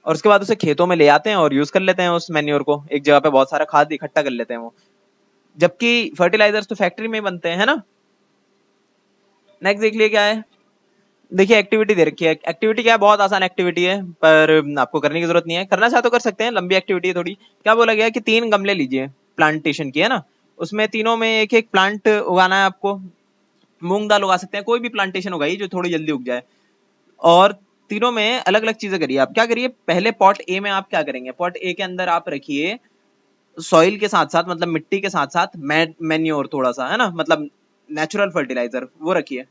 और उसके बाद उसे खेतों में ले आते हैं और यूज कर लेते हैं उस मैन्योर को, एक जगह पे बहुत सारा खाद इकट्ठा कर लेते हैं वो। जबकि फर्टिलाइजर्स तो फैक्ट्री में बनते हैं, है ना। नेक्स्ट देख लिए क्या है। देखिए एक्टिविटी दे रखी है। एक्टिविटी क्या है, बहुत आसान एक्टिविटी है, पर आपको करने की जरूरत नहीं है। करना चाहे तो कर सकते हैं, लंबी एक्टिविटी है थोड़ी। क्या बोला गया है कि 3 गमले लीजिए, प्लांटेशन की, है ना। उसमें तीनों में एक एक प्लांट उगाना है आपको। मूंग दाल उगा सकते हैं, कोई भी प्लांटेशन उगाई जो थोड़ी जल्दी उग जाए। और तीनों में अलग अलग चीजें करिए। आप क्या करिए, पहले पॉट ए में आप क्या करेंगे, पॉट ए के अंदर आप रखिए सॉइल के साथ साथ, मतलब मिट्टी के साथ साथ मैन्योर थोड़ा सा, है ना, मतलब नेचुरल फर्टिलाइजर वो रखिए।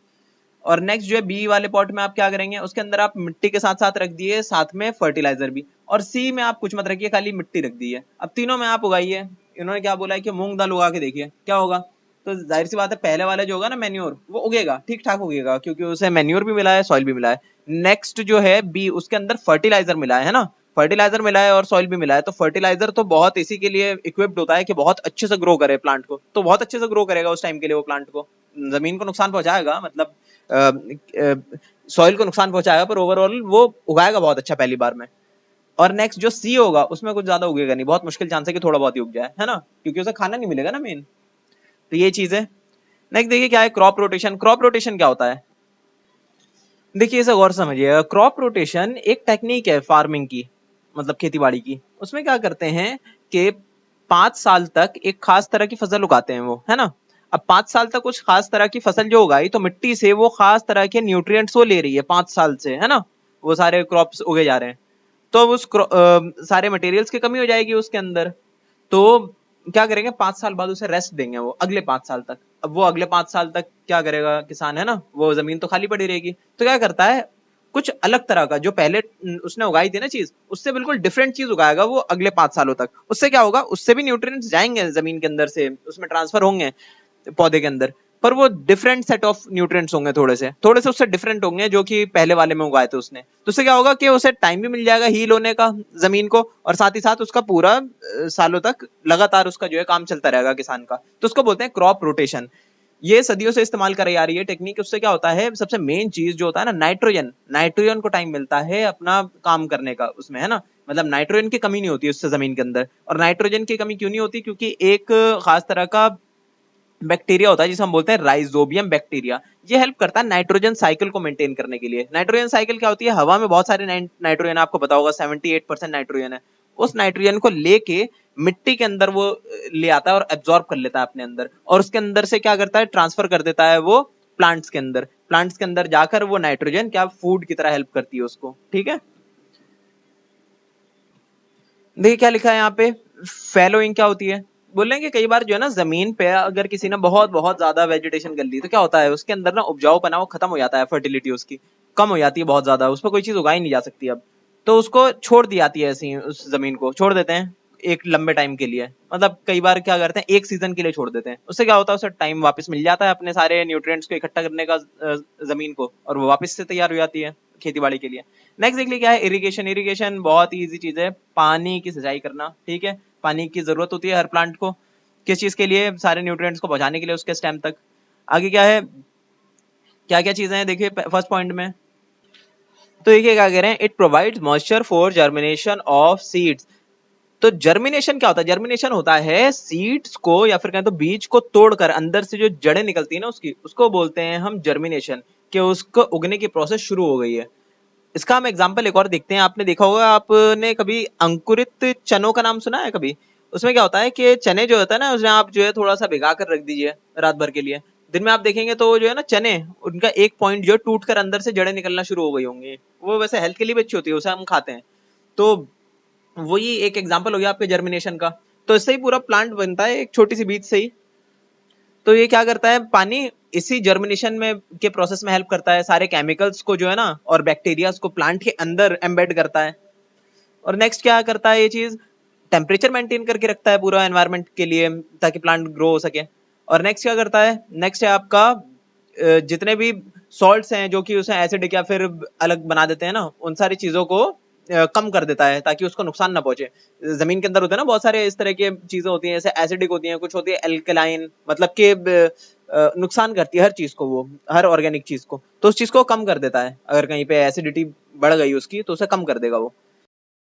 और नेक्स्ट जो है बी वाले पॉट में आप क्या करेंगे, उसके अंदर आप मिट्टी के साथ साथ रख दिए, साथ में फर्टिलाइजर भी। और सी में आप कुछ मत रखिए, खाली मिट्टी रख दी है। अब तीनों में आप उगाइए। इन्होंने क्या बोला है कि मूंग दाल उगा के देखिए क्या होगा। तो जाहिर सी बात है पहले वाला जो होगा ना मैन्योर, वो उगेगा, ठीक ठाक उगेगा, क्योंकि उसे मैन्योर भी मिला है, सॉइल भी मिला है। नेक्स्ट जो है बी, उसके अंदर फर्टिलाइजर मिला है ना, फर्टिलाइजर मिला है और सॉइल भी मिला है। तो फर्टिलाइजर तो बहुत इसी के लिए इक्विप्ड होता है कि बहुत अच्छे से ग्रो करे प्लांट को, तो बहुत अच्छे से ग्रो करेगा उस टाइम के लिए वो प्लांट को। जमीन को नुकसान पहुंचाएगा, मतलब सॉइल को नुकसान पहुंचाएगा, पर ओवरऑल वो उगाएगा बहुत अच्छा पहली बार में। और नेक्स्ट जो सी होगा उसमें कुछ ज्यादा उगेगा नहीं, बहुत मुश्किल चांस है कि थोड़ा बहुत ही उग जाए, है ना, क्योंकि उसे खाना नहीं मिलेगा ना मेन। तो ये चीज है। नेक्स्ट देखिए क्या है, क्रॉप रोटेशन। क्रॉप रोटेशन क्या होता है, देखिए इसे गौर समझिएगा। क्रॉप रोटेशन एक टेक्निक है फार्मिंग की, मतलब खेती बाड़ी की। उसमें क्या करते हैं कि 5 साल तक एक खास तरह की फसल उगाते हैं वो, है ना। अब 5 साल तक कुछ खास तरह की फसल जो उगाई, तो मिट्टी से वो खास तरह के न्यूट्रिएंट्स वो ले रही है 5 साल से, है ना। वो सारे क्रॉप्स उगे जा रहे हैं। तो अब उस सारे मटेरियल्स की कमी हो जाएगी उसके अंदर। तो क्या करेंगे, 5 साल बाद उसे रेस्ट देंगे वो अगले 5 साल तक। अब वो अगले 5 साल तक क्या करेगा किसान, है ना, वो जमीन तो खाली पड़ी रहेगी। तो क्या करता है, कुछ अलग तरह का जो पहले उसने उगाई थी ना चीज, उससे बिल्कुल डिफरेंट चीज उगाएगा वो अगले 5 सालों तक। उससे क्या होगा, उससे भी न्यूट्रिएंट्स जाएंगे जमीन के अंदर से, उसमें ट्रांसफर होंगे पौधे के अंदर। पर वो डिफरेंट सेट ऑफ न्यूट्रिएंट्स होंगे, थोड़े से उससे डिफरेंट होंगे जो कि पहले वाले में उगाए थे उसने। तो उससे क्या होगा कि उसे टाइम भी मिल जाएगा हील होने का जमीन को, और साथ ही साथ उसका पूरा सालों तक लगातार उसका जो है काम चलता रहेगा किसान का। तो उसको बोलते हैं क्रॉप रोटेशन। ये सदियों से इस्तेमाल करी जा रही है टेक्निक। उससे क्या होता है, सबसे मेन चीज जो होता है ना, नाइट्रोजन, नाइट्रोजन को टाइम मिलता है अपना काम करने का उसमें, है ना। मतलब नाइट्रोजन की कमी नहीं होती उससे जमीन के अंदर। और नाइट्रोजन की कमी क्यों नहीं होती, क्योंकि एक खास तरह का बैक्टीरिया होता है जिसे हम बोलते हैं राइजोबियम बैक्टीरिया। ये हेल्प करता है नाइट्रोजन साइकिल को मेंटेन करने के लिए। नाइट्रोजन साइकिल क्या होती है, हवा में बहुत सारे नाइट्रोजन, आपको पता होगा 78% नाइट्रोजन है। उस नाइट्रोजन को लेके मिट्टी के अंदर वो ले आता है और एब्जॉर्ब कर लेता है अपने अंदर, और उसके अंदर से क्या करता है, ट्रांसफर कर देता है वो प्लांट्स के अंदर। प्लांट्स के अंदर जाकर वो नाइट्रोजन क्या फूड की तरह हेल्प करती है उसको, ठीक है। देखिए क्या लिखा है यहाँ पे, फैलोइंग क्या होती है। बोलेंगे कई बार जो है ना, जमीन पे अगर किसी ने बहुत बहुत ज्यादा वेजिटेशन कर ली, तो क्या होता है उसके अंदर ना उपजाऊपना वो खत्म हो जाता है, फर्टिलिटी उसकी कम हो जाती है बहुत ज्यादा, उस पर कोई चीज उगाई नहीं जा सकती अब। तो उसको छोड़ दी जाती है, ऐसी उस जमीन को छोड़ देते हैं एक लंबे टाइम के लिए। मतलब कई बार क्या करते हैं, एक सीजन के लिए छोड़ देते हैं। उससे क्या होता है, उसे टाइम वापस मिल जाता है अपने सारे न्यूट्रिएंट्स को इकट्ठा करने का जमीन को, और वो वापस से तैयार हो जाती है खेती बाड़ी के लिए। नेक्स्ट देख लीजिए क्या है, इरिगेशन। इरिगेशन बहुत ही इजी चीज है, पानी की सिंचाई करना, ठीक है। पानी की जरूरत होती है हर प्लांट को, किस चीज के लिए, सारे न्यूट्रिएंट्स को पहुंचाने के लिए उसके स्टेम तक। आगे क्या है, क्या क्या चीजें हैं देखिए फर्स्ट पॉइंट में। तो देखिए क्या कह रहे हैं, it provides moisture for germination of seeds. तो जर्मिनेशन क्या होता है, जर्मिनेशन होता है सीड्स को, या फिर कहें तो बीज को तोड़कर अंदर से जो जड़ें निकलती है ना उसकी, उसको बोलते हैं हम जर्मिनेशन, कि उसको उगने की प्रोसेस शुरू हो गई है। इसका हम एग्जांपल एक और देखते हैं। आपने देखा होगा, आपने कभी अंकुरित चनों का नाम सुना है कभी। उसमें क्या होता है कि चने जो होता है ना, उसमें आप जो है थोड़ा सा भिगा कर रख दीजिए रात भर के लिए। दिन में आप देखेंगे तो जो है ना चने, उनका एक पॉइंट जो टूट कर अंदर से जड़ें निकलना शुरू हो गई होंगी। वो वैसे हेल्थ के लिए भी अच्छी होती है, उसे हम खाते हैं। तो वही एक एग्जांपल हो गया आपके जर्मिनेशन का। तो इससे ही पूरा प्लांट बनता है, एक छोटी सी बीज से ही। तो ये क्या करता है, पानी इसी जर्मिनेशन में के प्रोसेस में हेल्प करता है, सारे केमिकल्स को जो है ना और बैक्टीरियाज को प्लांट के अंदर एम्बेड करता है। और नेक्स्ट क्या करता है ये चीज, टेम्परेचर मेंटेन करके रखता है पूरा एनवायरनमेंट के लिए, ताकि प्लांट ग्रो हो सके। और नेक्स्ट क्या करता है, नेक्स्ट है आपका जितने भी सॉल्ट्स हैं जो कि उसे एसिडिक या फिर अलग बना देते हैं ना, उन सारी चीजों को कम कर देता है, ताकि उसको नुकसान ना पहुंचे। जमीन के अंदर होते हैं ना बहुत सारे इस तरह की चीजें होती हैं, जैसे एसिडिक होती हैं, कुछ होती है एल्कलाइन, मतलब कि नुकसान करती है हर चीज को, वो हर ऑर्गेनिक चीज को। तो उस चीज को कम कर देता है, अगर कहीं पे एसिडिटी बढ़ गई उसकी तो उसे कम कर देगा वो।